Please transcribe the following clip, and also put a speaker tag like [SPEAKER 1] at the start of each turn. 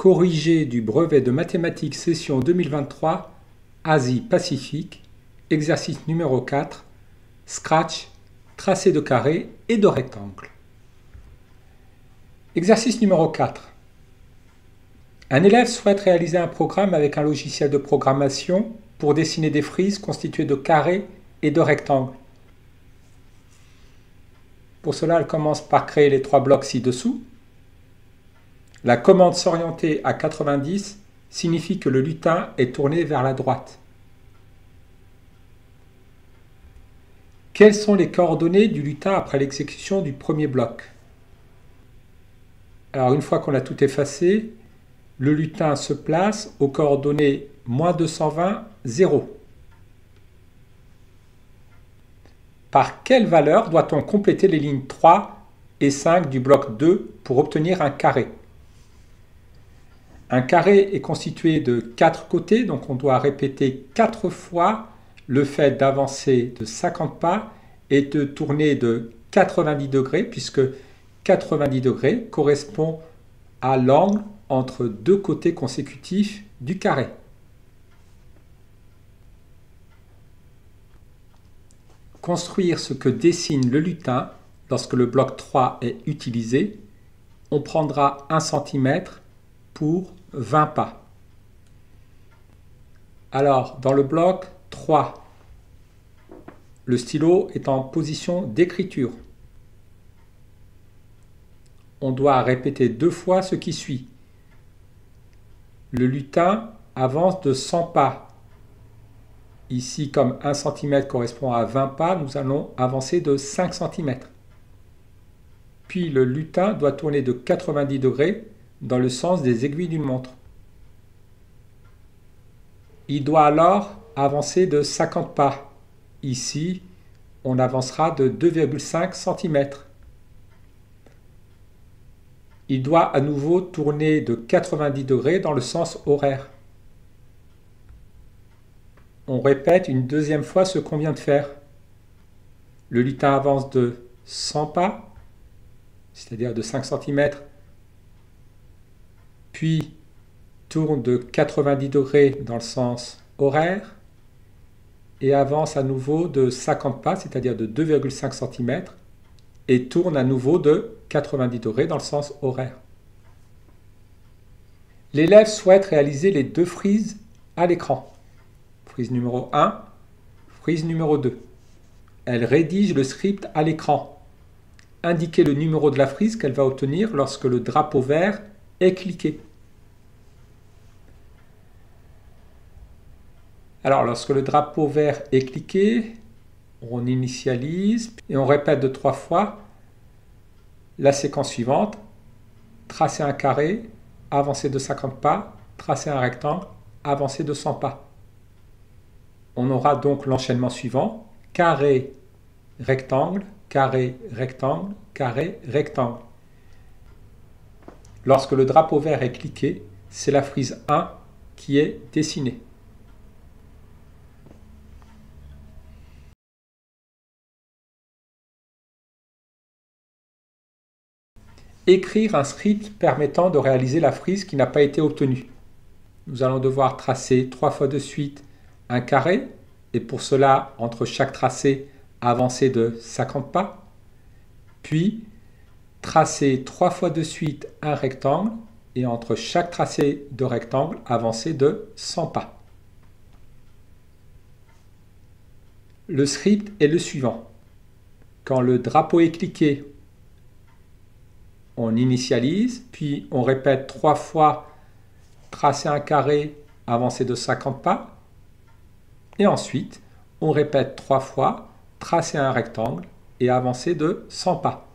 [SPEAKER 1] corrigé du brevet de mathématiques session 2023 Asie-Pacifique, exercice numéro 4, Scratch, tracé de carrés et de rectangles. Exercice numéro 4. Un élève souhaite réaliser un programme avec un logiciel de programmation pour dessiner des frises constituées de carrés et de rectangles. Pour cela, elle commence par créer les 3 blocs ci-dessous. La commande s'orienter à 90 signifie que le lutin est tourné vers la droite. Quelles sont les coordonnées du lutin après l'exécution du premier bloc? Alors une fois qu'on a tout effacé, le lutin se place aux coordonnées -220, 0. Par quelle valeur doit-on compléter les lignes 3 et 5 du bloc 2 pour obtenir un carré? Un carré est constitué de 4 côtés, donc on doit répéter 4 fois le fait d'avancer de 50 pas et de tourner de 90 degrés, puisque 90 degrés correspond à l'angle entre 2 côtés consécutifs du carré. Construire ce que dessine le lutin lorsque le bloc 3 est utilisé, on prendra 1 cm pour 20 pas. Alors, dans le bloc 3, le stylo est en position d'écriture. On doit répéter 2 fois ce qui suit. Le lutin avance de 100 pas. Ici, comme 1 cm correspond à 20 pas, nous allons avancer de 5 cm. Puis le lutin doit tourner de 90 degrés dans le sens des aiguilles d'une montre. Il doit alors avancer de 50 pas. Ici, on avancera de 2,5 cm. Il doit à nouveau tourner de 90 degrés dans le sens horaire. On répète une deuxième fois ce qu'on vient de faire. Le lutin avance de 100 pas, c'est-à-dire de 5 cm, puis tourne de 90 degrés dans le sens horaire et avance à nouveau de 50 pas, c'est-à-dire de 2,5 cm, et tourne à nouveau de 90 degrés dans le sens horaire. L'élève souhaite réaliser les 2 frises à l'écran. Frise numéro 1, frise numéro 2. Elle rédige le script à l'écran. Indiquez le numéro de la frise qu'elle va obtenir lorsque le drapeau vert est cliqué. Alors, lorsque le drapeau vert est cliqué, on initialise et on répète de 3 fois la séquence suivante. Tracer un carré, avancer de 50 pas, tracer un rectangle, avancer de 100 pas. On aura donc l'enchaînement suivant, carré, rectangle, carré, rectangle, carré, rectangle. Lorsque le drapeau vert est cliqué, c'est la frise 1 qui est dessinée. Écrire un script permettant de réaliser la frise qui n'a pas été obtenue. Nous allons devoir tracer 3 fois de suite un carré, et pour cela, entre chaque tracé, avancer de 50 pas, puis tracer 3 fois de suite un rectangle, et entre chaque tracé de rectangle, avancer de 100 pas. Le script est le suivant. Quand le drapeau est cliqué, on initialise, puis on répète 3 fois tracer un carré, avancer de 50 pas, et ensuite on répète 3 fois tracer un rectangle et avancer de 100 pas.